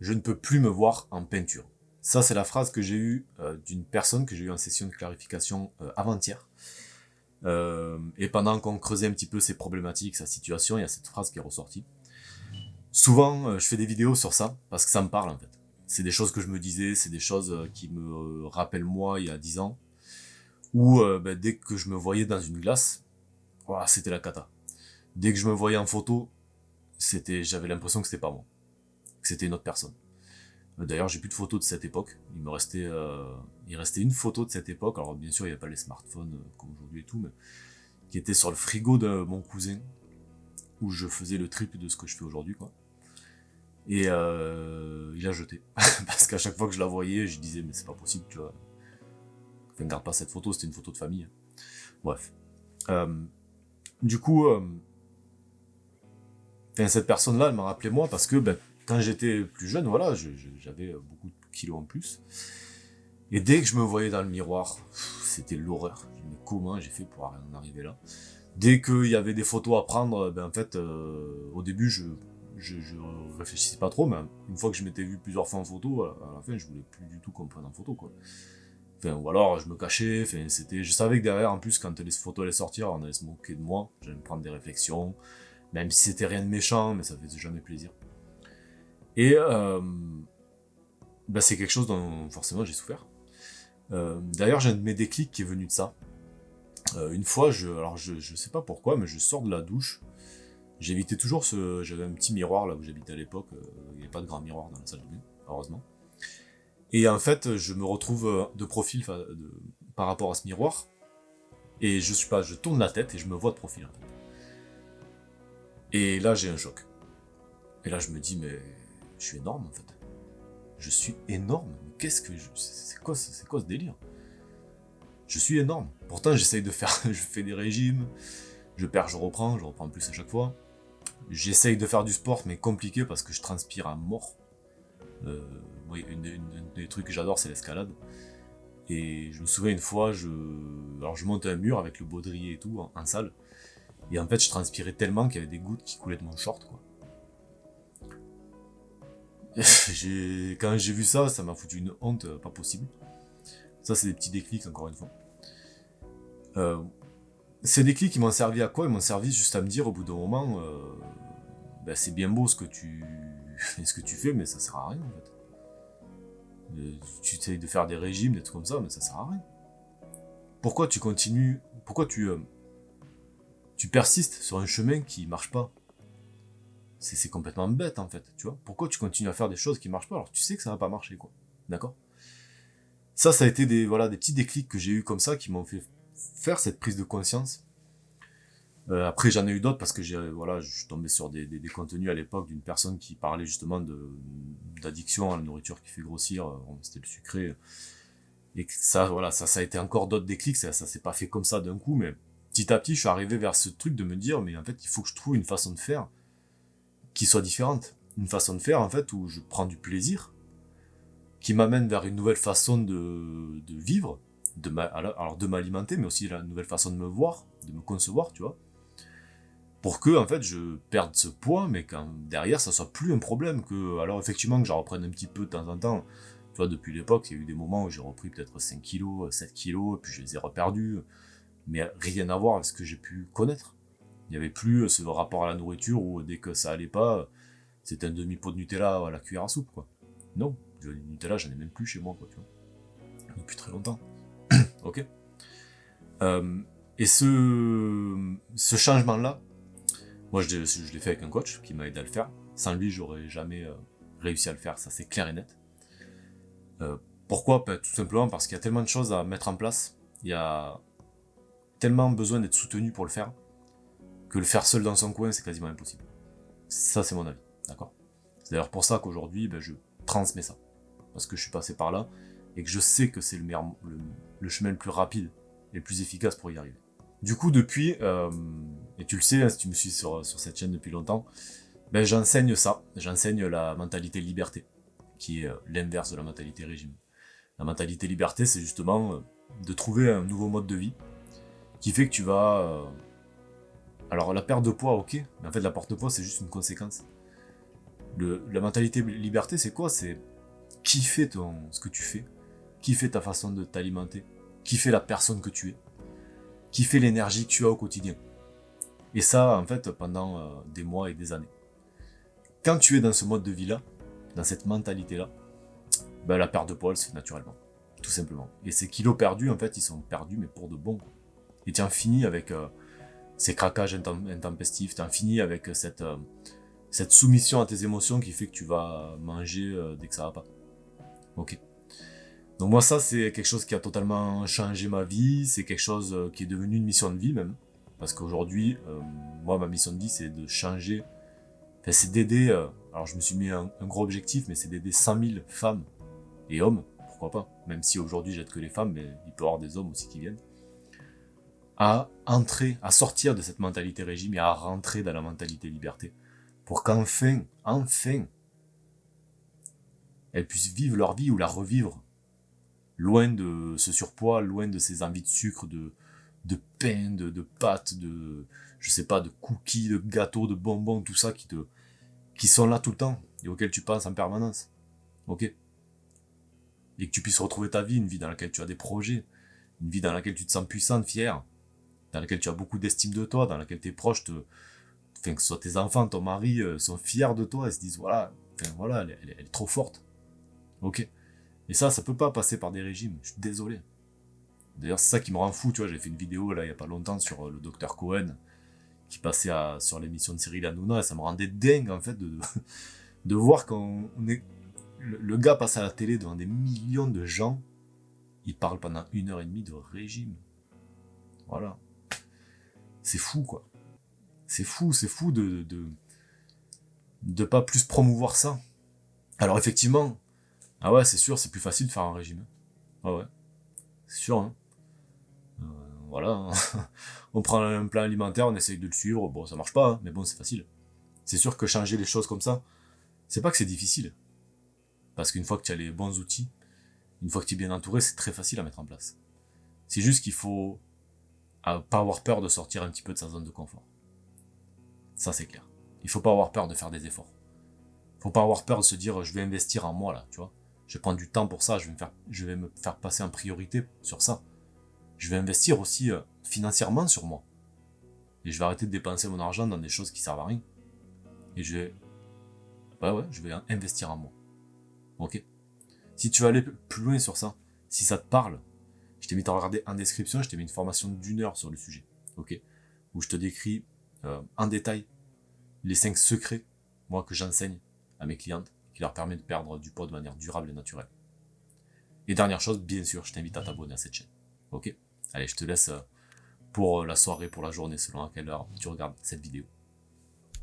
je ne peux plus me voir en peinture. Ça, c'est la phrase que j'ai eue d'une personne que j'ai eue en session de clarification avant-hier. Et pendant qu'on creusait un petit peu ses problématiques, sa situation, il y a cette phrase qui est ressortie. Souvent, je fais des vidéos sur ça, parce que ça me parle en fait. C'est des choses que je me disais, c'est des choses qui me rappellent moi il y a 10 ans, où dès que je me voyais dans une glace, ouah, c'était la cata. Dès que je me voyais en photo, j'avais l'impression que c'était pas moi, que c'était une autre personne. D'ailleurs, j'ai plus de photos de cette époque. Il restait une photo de cette époque. Alors bien sûr, il n'y avait pas les smartphones comme aujourd'hui et tout, mais qui était sur le frigo de mon cousin, où je faisais le triple de ce que je fais aujourd'hui, quoi. Et il a jeté. Parce qu'à chaque fois que je la voyais, je disais, mais c'est pas possible, tu vois. Enfin, garde pas cette photo, c'était une photo de famille. Bref. Euh, du coup, cette personne-là, elle m'a rappelé moi parce que quand j'étais plus jeune, voilà, j'avais beaucoup de kilos en plus. Et dès que je me voyais dans le miroir, c'était l'horreur. Je me disais, mais comment j'ai fait pour en arriver là? Dès qu'il y avait des photos à prendre, au début, je réfléchissais pas trop, mais une fois que je m'étais vu plusieurs fois en photo, à la fin, je voulais plus du tout qu'on me prenne en photo, quoi. Enfin, ou alors, je me cachais, je savais que derrière, en plus, quand les photos allaient sortir, on allait se moquer de moi, j'allais me prendre des réflexions, même si c'était rien de méchant, mais ça faisait jamais plaisir. Et, c'est quelque chose dont, forcément, j'ai souffert. D'ailleurs, j'ai un de mes déclics qui est venu de ça. Une fois, je sais pas pourquoi, mais je sors de la douche. J'évitais toujours j'avais un petit miroir là où j'habitais à l'époque. Il n'y avait pas de grand miroir dans la salle de bain, heureusement. Et en fait, je me retrouve de profil par rapport à ce miroir. Et je suis pas, je tourne la tête et je me vois de profil en fait. Et là, j'ai un choc. Et là, je me dis, mais je suis énorme en fait. Je suis énorme. Mais c'est quoi ce délire? Je suis énorme. Pourtant, j'essaye de faire, je fais des régimes, je perds, je reprends plus à chaque fois. J'essaye de faire du sport, mais compliqué parce que je transpire à mort. Oui, une des trucs que j'adore, c'est l'escalade. Et je me souviens une fois, je monte un mur avec le baudrier et tout, en salle. Et en fait, je transpirais tellement qu'il y avait des gouttes qui coulaient de mon short, quoi. Quand j'ai vu ça, ça m'a foutu une honte pas possible. Ça, c'est des petits déclics, encore une fois. Euh, Ces déclics, ils m'ont servi à quoi? Ils m'ont servi juste à me dire, au bout d'un moment, c'est bien beau ce que tu fais, mais ça sert à rien, en fait. Tu essayes de faire des régimes, des trucs comme ça, mais ça sert à rien. Pourquoi tu continues, pourquoi tu persistes sur un chemin qui marche pas? C'est complètement bête en fait, tu vois. Pourquoi tu continues à faire des choses qui marchent pas alors tu sais que ça va pas marcher, quoi. D'accord? Ça a été des petits déclics que j'ai eu comme ça qui m'ont fait faire cette prise de conscience. Après j'en ai eu d'autres parce que je suis tombé sur des contenus à l'époque d'une personne qui parlait justement d'addiction à la nourriture qui fait grossir. C'était le sucré. Et ça, voilà, ça a été encore d'autres déclics, ça s'est pas fait comme ça d'un coup, mais petit à petit, je suis arrivé vers ce truc de me dire, mais en fait, il faut que je trouve une façon de faire qui soit différente. Une façon de faire, en fait, où je prends du plaisir, qui m'amène vers une nouvelle façon de vivre, alors de m'alimenter, mais aussi la nouvelle façon de me voir, de me concevoir, tu vois, pour que, en fait, je perde ce poids, mais quand derrière, ça soit plus un problème que, alors effectivement, que j'en reprenne un petit peu de temps en temps. Tu vois, depuis l'époque, il y a eu des moments où j'ai repris peut-être 5 kilos, 7 kilos, et puis je les ai reperdus, mais rien à voir avec ce que j'ai pu connaître. Il n'y avait plus ce rapport à la nourriture où dès que ça allait pas, c'était un demi-pot de Nutella à la cuillère à soupe, quoi. Non, du Nutella, j'en ai même plus chez moi, quoi, tu vois. Depuis très longtemps. Ok. Euh, et ce changement-là, moi je l'ai fait avec un coach qui m'a aidé à le faire. Sans lui, j'aurais jamais réussi à le faire, ça c'est clair et net. Euh, Pourquoi? Tout simplement parce qu'il y a tellement de choses à mettre en place. Il y a tellement besoin d'être soutenu pour le faire que le faire seul dans son coin, c'est quasiment impossible. Ça, c'est mon avis, d'accord? C'est d'ailleurs pour ça qu'aujourd'hui, je transmets ça. Parce que je suis passé par là, et que je sais que c'est le chemin le plus rapide et le plus efficace pour y arriver. Du coup, depuis, et tu le sais, hein, si tu me suis sur cette chaîne depuis longtemps, j'enseigne ça. J'enseigne la mentalité liberté, qui est l'inverse de la mentalité régime. La mentalité liberté, c'est justement de trouver un nouveau mode de vie qui fait que tu vas alors la perte de poids, ok, mais en fait la perte de poids c'est juste une conséquence. La mentalité liberté, c'est quoi? C'est kiffer ce que tu fais, kiffer ta façon de t'alimenter, kiffer la personne que tu es, kiffer l'énergie que tu as au quotidien. Et ça, en fait, pendant des mois et des années. Quand tu es dans ce mode de vie-là, dans cette mentalité-là, ben, la perte de poids, elle se fait naturellement. Tout simplement. Et ces kilos perdus, en fait, ils sont perdus, mais pour de bon. Quoi. Et tu en finis avec ces craquages intempestifs, tu en finis avec cette soumission à tes émotions qui fait que tu vas manger dès que ça va pas. Ok. Donc moi, ça, c'est quelque chose qui a totalement changé ma vie, c'est quelque chose qui est devenu une mission de vie même. Parce qu'aujourd'hui, moi, ma mission de vie, c'est de changer, enfin, c'est d'aider, alors je me suis mis un gros objectif, mais c'est d'aider 100 000 femmes et hommes, pourquoi pas, même si aujourd'hui j'aide que les femmes, mais il peut y avoir des hommes aussi qui viennent, à entrer, à sortir de cette mentalité régime et à rentrer dans la mentalité liberté. Pour qu'enfin, elles puissent vivre leur vie ou la revivre. Loin de ce surpoids, loin de ces envies de sucre, de pain, de pâtes, je sais pas, de cookies, de gâteaux, de bonbons, tout ça qui sont là tout le temps et auxquels tu penses en permanence. Ok? Et que tu puisses retrouver ta vie, une vie dans laquelle tu as des projets, une vie dans laquelle tu te sens puissante, fière, dans laquelle tu as beaucoup d'estime de toi, dans laquelle tes proches, enfin, que ce soit tes enfants, ton mari, sont fiers de toi et se disent voilà, enfin, voilà, elle est trop forte. Ok? Et ça peut pas passer par des régimes, je suis désolé. D'ailleurs, c'est ça qui me rend fou, tu vois, j'ai fait une vidéo là il y a pas longtemps sur le docteur Cohen, qui passait sur l'émission de Cyril Hanouna, et ça me rendait dingue en fait de voir qu'on est. Le gars passe à la télé devant des millions de gens, il parle pendant 1h30 de régime. Voilà. C'est fou quoi. C'est fou de pas plus promouvoir ça. Alors effectivement, ah ouais, c'est sûr, c'est plus facile de faire un régime. Ah ouais, c'est sûr, hein. Voilà, hein. On prend un plan alimentaire, on essaye de le suivre, bon ça marche pas, hein, mais bon c'est facile. C'est sûr que changer les choses comme ça, c'est pas que c'est difficile. Parce qu'une fois que tu as les bons outils, une fois que tu es bien entouré, c'est très facile à mettre en place. C'est juste qu'il faut pas avoir peur de sortir un petit peu de sa zone de confort. Ça c'est clair. Il faut pas avoir peur de faire des efforts. Faut pas avoir peur de se dire je vais investir en moi là, tu vois. Je vais prendre du temps pour ça, je vais me faire passer en priorité sur ça. Je vais investir aussi financièrement sur moi. Et je vais arrêter de dépenser mon argent dans des choses qui servent à rien. Et je vais investir en moi. Ok? Si tu veux aller plus loin sur ça, si ça te parle, je t'ai mis en description, je t'ai mis une formation d'1 heure sur le sujet. Ok? Où je te décris en détail les 5 secrets, moi, que j'enseigne à mes clientes, qui leur permet de perdre du poids de manière durable et naturelle. Et dernière chose, bien sûr, je t'invite à t'abonner à cette chaîne. Ok? Allez, je te laisse pour la soirée, pour la journée, selon à quelle heure tu regardes cette vidéo.